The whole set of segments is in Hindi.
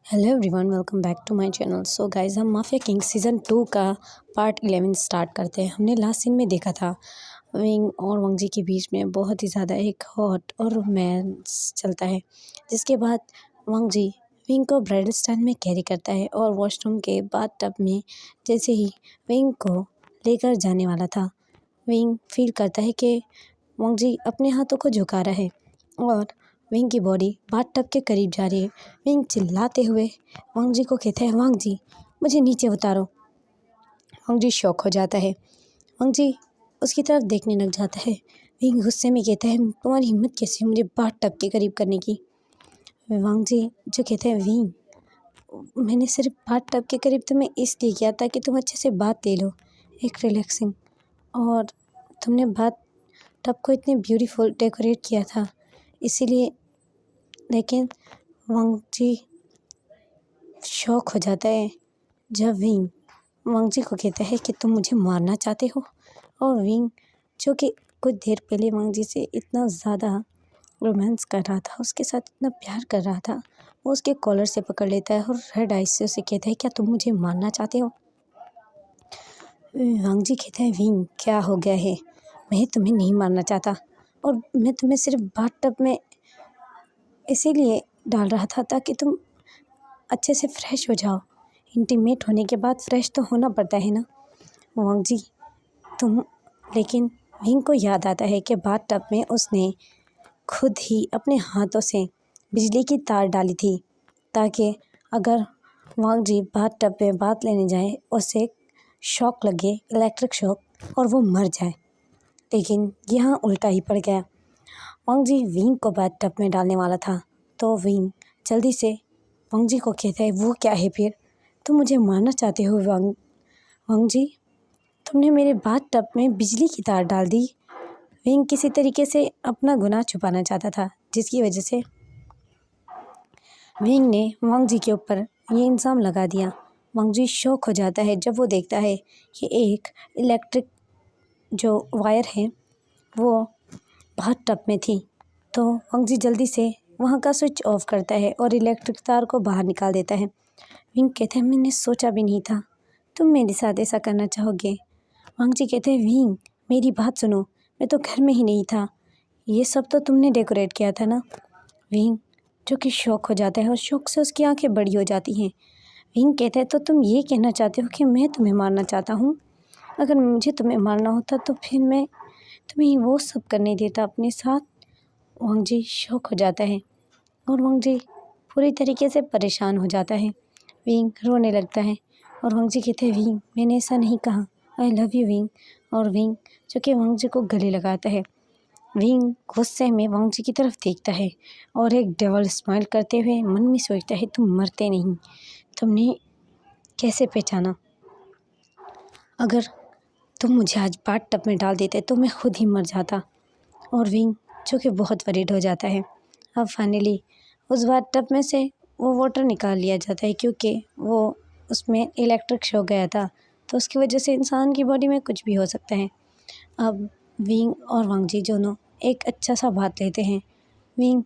Hello everyone, welcome back to my channel. So guys, हम माफिया किंग सीज़न 2 का पार्ट 11 स्टार्ट करते हैं। हमने लास्ट सीन में देखा था विंग और वंग जी के बीच में बहुत ही ज़्यादा एक हॉट और रोमांस चलता है, जिसके बाद वंग जी विंग को ब्राइडल स्टाइल में कैरी करता है और वॉशरूम के बाथटब में जैसे ही विंग को लेकर जाने वाला था, विंग फील करता है कि वंग जी अपने हाथों को झुका रहा है और विंग की बॉडी बाथटब के करीब जा रही है। विंग चिल्लाते हुए वंग जी को कहता है, वंग जी मुझे नीचे उतारो। वंग जी शॉक हो जाता है। वंग जी उसकी तरफ देखने लग जाता है। विंग गुस्से में कहता है, तुम्हारी हिम्मत कैसी है मुझे बाथटब के करीब करने की। वंग जी जो कहते हैं, विंग मैंने सिर्फ बाथटब के करीब तुम्हें इसलिए किया ताकि तुम अच्छे से बात ले लो, एक रिलैक्सिंग, और तुमने बाथटब को इतने ब्यूटीफुल डेकोरेट किया था इसीलिए। लेकिन वंग जी शॉक हो जाता है जब विंग वंग जी को कहता है कि तुम मुझे मारना चाहते हो। और विंग जो कि कुछ देर पहले वंग जी से इतना ज़्यादा रोमांस कर रहा था, उसके साथ इतना प्यार कर रहा था, वो उसके कॉलर से पकड़ लेता है और रेड आइज से उसे कहता है, क्या तुम मुझे मारना चाहते हो। वंग जी कहता है, विंग क्या हो गया है, मैं तुम्हें नहीं मारना चाहता और मैं तुम्हें सिर्फ बाथटब में इसीलिए डाल रहा था ताकि तुम अच्छे से फ्रेश हो जाओ। इंटीमेट होने के बाद फ्रेश तो होना पड़ता है ना वंग जी तुम। लेकिन विंग को याद आता है कि बाथटब में उसने खुद ही अपने हाथों से बिजली की तार डाली थी ताकि अगर वंग जी बाथटब में बाथ लेने जाए उसे शॉक लगे, इलेक्ट्रिक शॉक, और वो मर जाए। लेकिन यहाँ उल्टा ही पड़ गया। वंग जी विंग को बाथटब में डालने वाला था तो विंग जल्दी से वंग जी को कहता है, वो क्या है फिर, तुम मुझे मारना चाहते हो वंग वंग जी, तुमने मेरे बाथटब में बिजली की तार डाल दी। विंग किसी तरीके से अपना गुनाह छुपाना चाहता था, जिसकी वजह से विंग ने वंग जी के ऊपर ये इल्ज़ाम लगा दिया। वंग जी शॉक हो जाता है जब वो देखता है कि एक इलेक्ट्रिक जो वायर है वो बाथटब में थी। तो वंग जी जल्दी से वहाँ का स्विच ऑफ करता है और इलेक्ट्रिक तार को बाहर निकाल देता है। विंग कहते हैं, मैंने सोचा भी नहीं था तुम मेरे साथ ऐसा करना चाहोगे। वंग जी कहते हैं, विंग मेरी बात सुनो, मैं तो घर में ही नहीं था, ये सब तो तुमने डेकोरेट किया था ना। विंग जो कि शॉक हो जाता है और शॉक से उसकी आंखें बड़ी हो जाती हैं। विंग कहता है, तो तुम ये कहना चाहते हो कि मैं तुम्हें मारना चाहता हूँ। अगर मुझे तुम्हें मारना होता तो फिर मैं तुम्हें वो सब करने देता अपने साथ। वंग जी शॉक हो जाता है और वंग जी पूरी तरीके से परेशान हो जाता है। विंग रोने लगता है और वंग जी कहते हैं, विंग मैंने ऐसा नहीं कहा, आई लव यू विंग। और विंग जो कि वंग जी को गले लगाता है। विंग गुस्से में वंग जी की तरफ देखता है और एक डेवल स्माइल करते हुए मन में सोचता है, तुम मरते नहीं, तुमने कैसे पहचाना, अगर तुम मुझे आज बाथटब में डाल देते तो मैं खुद ही मर जाता। और विंग जो कि बहुत वरीड हो जाता है। अब फाइनली उस बाथटब में से वो वाटर निकाल लिया जाता है क्योंकि वो उसमें इलेक्ट्रिक शॉक गया था, तो उसकी वजह से इंसान की बॉडी में कुछ भी हो सकता है। अब विंग और वंग जी दोनों एक अच्छा सा बात लेते हैं। विंग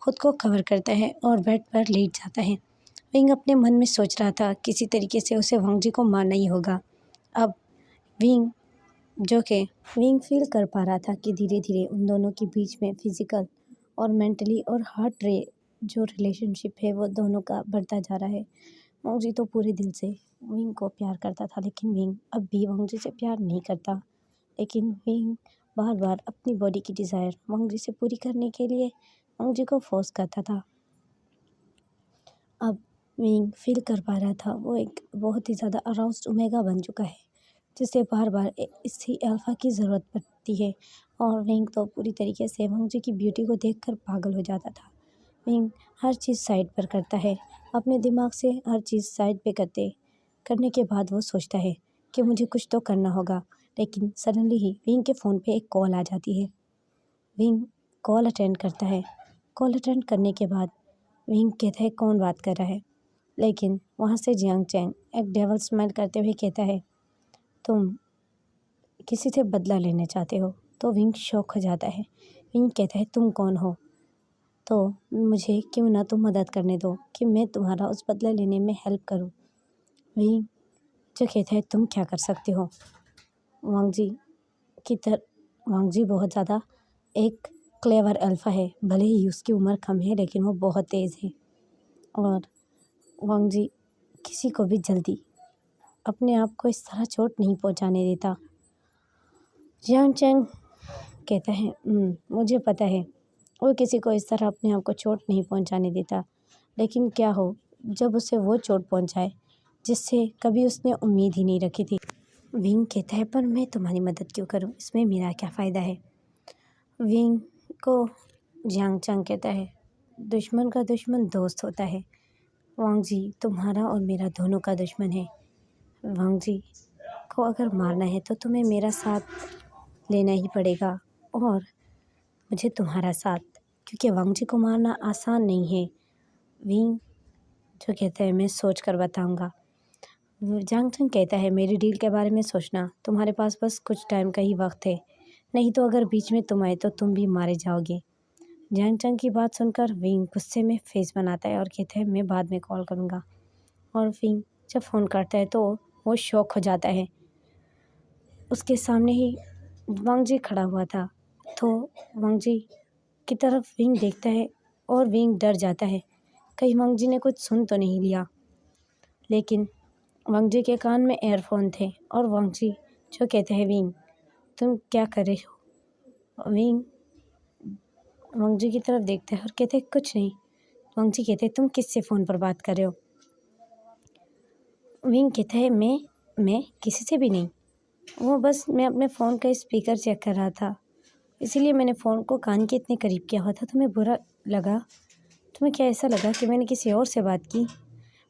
खुद को कवर करता है और बेड पर लेट जाता है। विंग अपने मन में सोच रहा था किसी तरीके से उसे वंग जी को मारना ही होगा। अब विंग जो कि विंग फील कर पा रहा था कि धीरे धीरे उन दोनों के बीच में फिजिकल और मेंटली और हार्ट रे जो रिलेशनशिप है वो दोनों का बढ़ता जा रहा है। वंग जी तो पूरे दिल से विंग को प्यार करता था, लेकिन विंग अब भी वंग जी से प्यार नहीं करता। लेकिन विंग बार बार अपनी बॉडी की डिज़ायर वंग जी से पूरी करने के लिए वंग जी को फोर्स करता था। अब विंग फील कर पा रहा था वो एक बहुत ही ज़्यादा अराउज्ड ओमेगा बन चुका है, जिसे बार बार इसी अल्फ़ा की ज़रूरत पड़ती है। और विंग तो पूरी तरीके से वंग जी की ब्यूटी को देखकर पागल हो जाता था। विंग हर चीज़ साइड पर करता है, अपने दिमाग से हर चीज़ साइड पे करने के बाद वो सोचता है कि मुझे कुछ तो करना होगा। लेकिन सडनली ही विंग के फ़ोन पे एक कॉल आ जाती है। विंग कॉल अटेंड करता है। कॉल अटेंड करने के बाद विंग कहता है, कौन बात कर रहा है। लेकिन वहाँ से जियांग चैन एक डेवल स्माइल करते हुए कहता है, तुम किसी से बदला लेने चाहते हो। तो विंग शॉक हो जाता है। विंग कहता है, तुम कौन हो। तो मुझे क्यों ना तुम मदद करने दो कि मैं तुम्हारा उस बदला लेने में हेल्प करूं। वही जो कहता है तुम क्या कर सकते हो। वांग जी की वांग जी बहुत ज़्यादा एक क्लेवर अल्फा है। भले ही उसकी उम्र कम है लेकिन वो बहुत तेज़ है और वांग जी किसी को भी जल्दी अपने आप को इस तरह चोट नहीं पहुंचाने देता। जियांग चैंग कहता है मुझे पता है वो किसी को इस तरह अपने आप को चोट नहीं पहुंचाने देता, लेकिन क्या हो जब उसे वो चोट पहुंचाए जिससे कभी उसने उम्मीद ही नहीं रखी थी। विंग कहता है पर मैं तुम्हारी मदद क्यों करूं, इसमें मेरा क्या फ़ायदा है। विंग को जियांग चैंग कहता है दुश्मन का दुश्मन दोस्त होता है। वांग जी तुम्हारा और मेरा दोनों का दुश्मन है। वांग जी को अगर मारना है तो तुम्हें मेरा साथ लेना ही पड़ेगा और मुझे तुम्हारा साथ, क्योंकि वांग जी को मारना आसान नहीं है। विंग जो कहता है मैं सोच कर बताऊँगा। जियांग चैंग कहता है मेरी डील के बारे में सोचना, तुम्हारे पास बस कुछ टाइम का ही वक्त है, नहीं तो अगर बीच में तुम आए तो तुम भी मारे जाओगे। जियांग चैंग की बात सुनकर विंग गुस्से में फेस बनाता है और कहता है मैं बाद में कॉल करूँगा। और विंग जब फ़ोन करता है तो वो शॉक हो जाता है। उसके सामने ही वांग जी खड़ा हुआ था, तो वांग जी की तरफ विंग देखता है और विंग डर जाता है कहीं वांग जी ने कुछ सुन तो नहीं लिया। लेकिन वांग जी के कान में एयरफोन थे और वांग जी जो कहते हैं विंग तुम क्या कर रहे हो। विंग वांग जी की तरफ देखता है और कहते हैं कुछ नहीं। वांग जी कहते हैं तुम किससे फ़ोन पर बात कर रहे हो। विंग कहता है मैं किसी से भी नहीं, वो बस मैं अपने फ़ोन का स्पीकर चेक कर रहा था, इसीलिए मैंने फ़ोन को कान के इतने करीब किया हुआ था। तुम्हें बुरा लगा, तुम्हें क्या ऐसा लगा कि मैंने किसी और से बात की।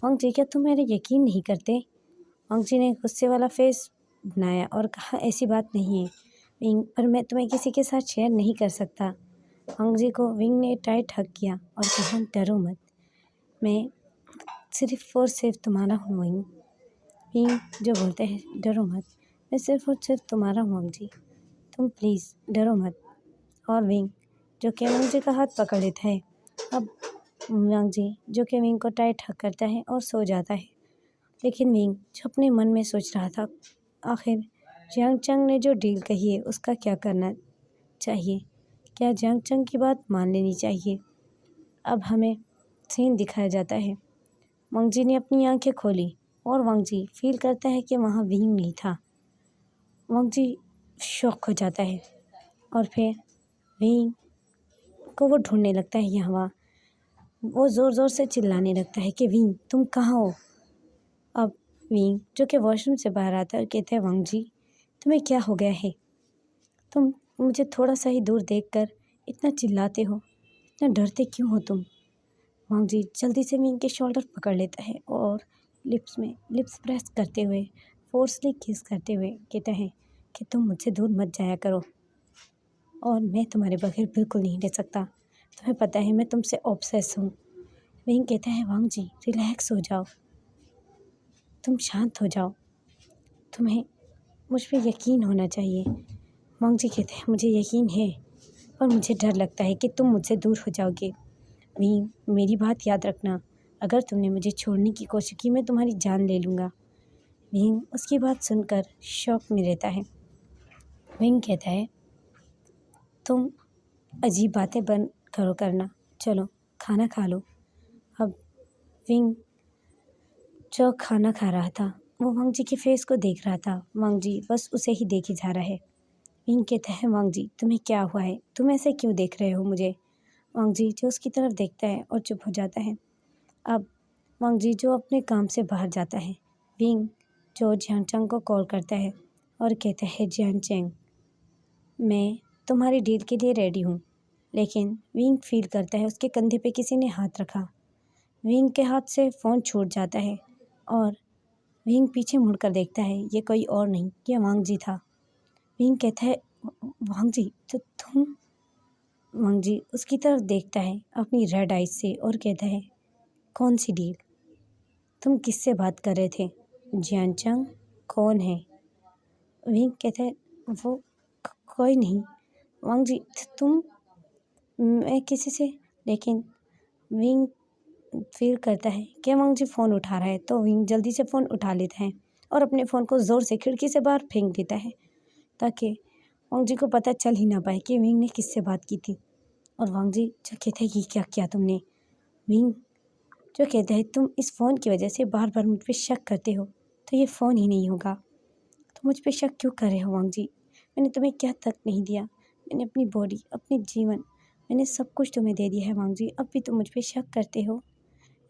वांग जी क्या तुम मेरे यकीन नहीं करते। वांग जी ने गुस्से वाला फेस बनाया और कहा ऐसी बात नहीं है विंग, पर मैं तुम्हें किसी के साथ शेयर नहीं कर सकता। वांग जी को विंग ने टाइट हग किया और कहा डरो मत, मैं सिर्फ और सिर्फ तुम्हारा हूँ विंग। विंग जो बोलते हैं डरो मत, मैं सिर्फ और सिर्फ तुम्हारा हूँ वांग जी, तुम प्लीज़ डरो मत। और विंग जो कि वांग जी का हाथ पकड़ लेता है। अब वांग जी जो कि विंग को टाइट हग करता है और सो जाता है। लेकिन विंग जो अपने मन में सोच रहा था आखिर जियांग चैंग ने जो डील कही है उसका क्या करना चाहिए, क्या जियांग चैंग की बात मान लेनी चाहिए। अब हमें सीन दिखाया जाता है वांग जी ने अपनी आंखें खोली और वांग जी फील करता है कि वहाँ विंग नहीं था। वांग जी शॉक हो जाता है और फिर विंग को वो ढूंढने लगता है यहाँ वहाँ। वो ज़ोर ज़ोर से चिल्लाने लगता है कि विंग तुम कहाँ हो। अब विंग जो कि वॉशरूम से बाहर आता है और कहते हैं वांग जी तुम्हें क्या हो गया है, तुम मुझे थोड़ा सा ही दूर देखकर इतना चिल्लाते हो, इतना डरते क्यों हो तुम। वांग जी जल्दी से विंग के शोल्डर पकड़ लेता है और लिप्स प्रेस करते हुए फोर्सली किस करते हुए कहता है कि तुम मुझसे दूर मत जाया करो और मैं तुम्हारे बगैर बिल्कुल नहीं रह सकता, तुम्हें पता है मैं तुमसे ऑब्सेस हूँ। विंग कहता है वांग जी रिलैक्स हो जाओ, तुम शांत हो जाओ, तुम्हें मुझ पे यकीन होना चाहिए। वांग जी कहते हैं मुझे यकीन है पर मुझे डर लगता है कि तुम मुझसे दूर हो जाओगे। विंग मेरी बात याद रखना, अगर तुमने मुझे छोड़ने की कोशिश की मैं तुम्हारी जान ले लूँगा। विंग उसकी बात सुनकर शॉक में रहता है। विंग कहता है तुम अजीब बातें बंद करो करना, चलो खाना खा लो। अब विंग जो खाना खा रहा था वो वांग जी के फेस को देख रहा था। वांग जी बस उसे ही देखे जा रहा है। विंग कहता है वांग जी तुम्हें क्या हुआ है, तुम ऐसे क्यों देख रहे हो मुझे। वांग जी जो उसकी तरफ देखता है और चुप हो जाता है। अब वांग जी जो अपने काम से बाहर जाता है। विंग जो जियांग चैंग को कॉल करता है और कहता है जियांग चैंग मैं तुम्हारी डील के लिए रेडी हूँ। लेकिन विंग फील करता है उसके कंधे पे किसी ने हाथ रखा। विंग के हाथ से फ़ोन छूट जाता है और विंग पीछे मुड़कर देखता है, ये कोई और नहीं ये वांग जी था। विंग कहता है वांग जी तो तुम। वांग जी उसकी तरफ देखता है अपनी रेड आइज से और कहता है कौन सी डील, तुम किससे बात कर रहे थे, जियांग चैंग कौन है। विंग कहता है वो कोई नहीं। वांग जी तुम, मैं किसी से लेकिन विंग फील करता है कि वांग जी फ़ोन उठा रहा है, तो विंग जल्दी से फ़ोन उठा लेता है और अपने फ़ोन को ज़ोर से खिड़की से बाहर फेंक देता है, ताकि वांग जी को पता चल ही ना पाए कि विंग ने किससे बात की थी। और वांग जी जो कहते हैं, ये क्या किया तुमने? विंग जो कहता है, तुम इस फ़ोन की वजह से बार बार मुझ पर शक करते हो, तो ये फ़ोन ही नहीं होगा। तुम मुझ पर शक क्यों कर रहे हो वांग जी? मैंने तुम्हें क्या तक नहीं दिया। मैंने अपनी बॉडी, अपनी जीवन, मैंने सब कुछ तुम्हें दे दिया है वांग जी, अब भी तुम मुझ पर शक करते हो।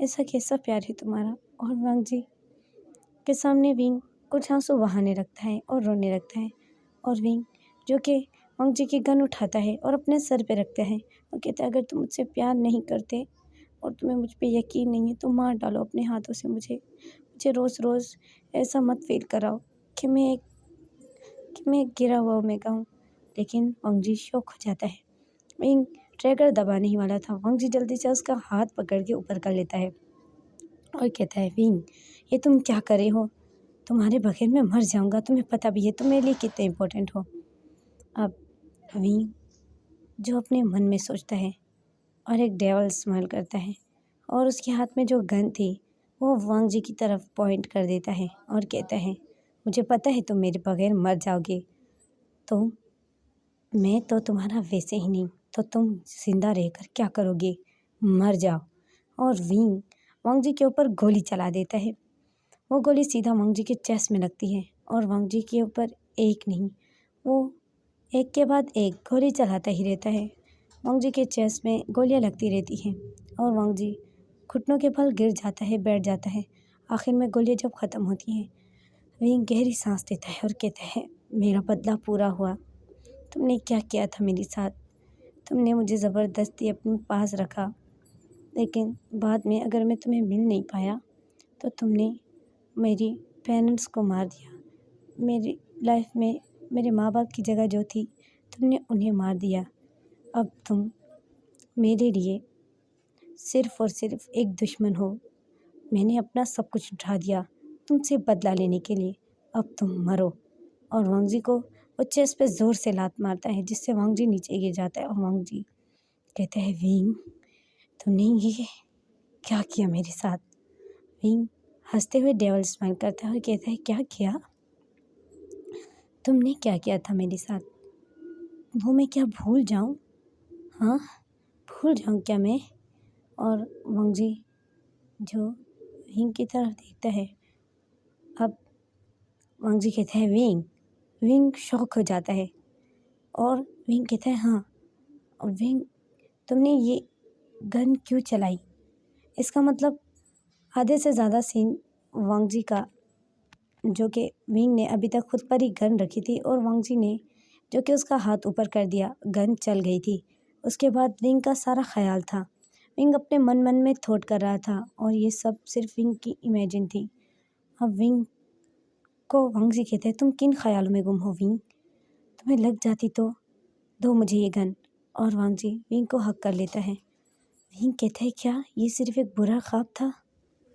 ऐसा कैसा प्यार है तुम्हारा? और वांग जी के सामने विंग कुछ आंसू बहाने लगता है और रोने लगता है। और विंग जो कि वांग जी की गन उठाता है और अपने सर पे रखता है और कहता है, अगर तुम मुझसे प्यार नहीं करते और तुम्हें मुझ पे यकीन नहीं है तो मार डालो अपने हाथों से मुझे। मुझे रोज़ रोज़ ऐसा मत फील कराओ कि मैं एक गिरा हुआ ओमेगा हूँ। लेकिन वांग जी शॉक हो जाता है। विंग ट्रिगर दबाने ही वाला था, वांग जी जल्दी से उसका हाथ पकड़ के ऊपर कर लेता है और कहता है, विंग ये तुम क्या कर रहे हो? तुम्हारे बगैर मैं मर जाऊंगा, तुम्हें पता भी है तुम मेरे लिए कितने इम्पोर्टेंट हो। अब विंग जो अपने मन में सोचता है और एक डेवल स्माइल करता है और उसके हाथ में जो गन थी वो वांग जी की तरफ पॉइंट कर देता है और कहता है, मुझे पता है तुम मेरे बगैर मर जाओगे, तो मैं तो तुम्हारा वैसे ही नहीं, तो तुम जिंदा रहकर क्या करोगे? मर जाओ। और विंग वांग जी के ऊपर गोली चला देता है। वो गोली सीधा वांग जी के चेस्ट में लगती है और वांग जी के ऊपर एक नहीं, वो एक के बाद एक गोली चलाता ही रहता है। वांग जी के चेस्ट में गोलियां लगती रहती हैं और वांग जी घुटनों के बल गिर जाता है, बैठ जाता है। आखिर में गोलियां जब ख़त्म होती हैं, विंग गहरी सांस लेता है और कहता है, मेरा बदला पूरा हुआ। तुमने क्या किया था मेरे साथ? तुमने मुझे ज़बरदस्ती अपने पास रखा, लेकिन बाद में अगर मैं तुम्हें मिल नहीं पाया तो तुमने मेरी पेरेंट्स को मार दिया। मेरी लाइफ में मेरे माँ बाप की जगह जो थी, तुमने उन्हें मार दिया। अब तुम मेरे लिए सिर्फ़ और सिर्फ़ एक दुश्मन हो। मैंने अपना सब कुछ उठा दिया तुमसे बदला लेने के लिए। अब तुम मरो। और वांग जी को वो चेस्ट पे ज़ोर से लात मारता है, जिससे वांग जी नीचे गिर जाता है और वांग जी कहते हैं, विंग तुमने ये क्या किया मेरे साथ? विंग हंसते हुए डेविल स्माइल करता है और कहता है, क्या किया? तुमने क्या किया था मेरे साथ? वो मैं क्या भूल जाऊँ? हाँ, भूल जाऊँ क्या मैं? और वांग जी जो विंग की तरफ देखता है, अब वांग जी कहते हैं, विंग। विंग शॉक हो जाता है और विंग कहता है, हाँ। और विंग, तुमने ये गन क्यों चलाई? इसका मतलब आधे से ज़्यादा सीन वांग जी का, जो कि विंग ने अभी तक खुद पर ही गन रखी थी और वांग जी ने जो कि उसका हाथ ऊपर कर दिया, गन चल गई थी। उसके बाद विंग का सारा ख्याल था, विंग अपने मन मन में थॉट कर रहा था और ये सब सिर्फ विंग की इमेजिन थी। अब विंग को वांग जी कहते हैं, तुम किन ख्यालों में गुम हो विंग? तुम्हें लग जाती तो दो मुझे ये गन। और वांग जी विंग को हक कर लेता है। विंग कहता है, क्या ये सिर्फ एक बुरा ख्वाब था?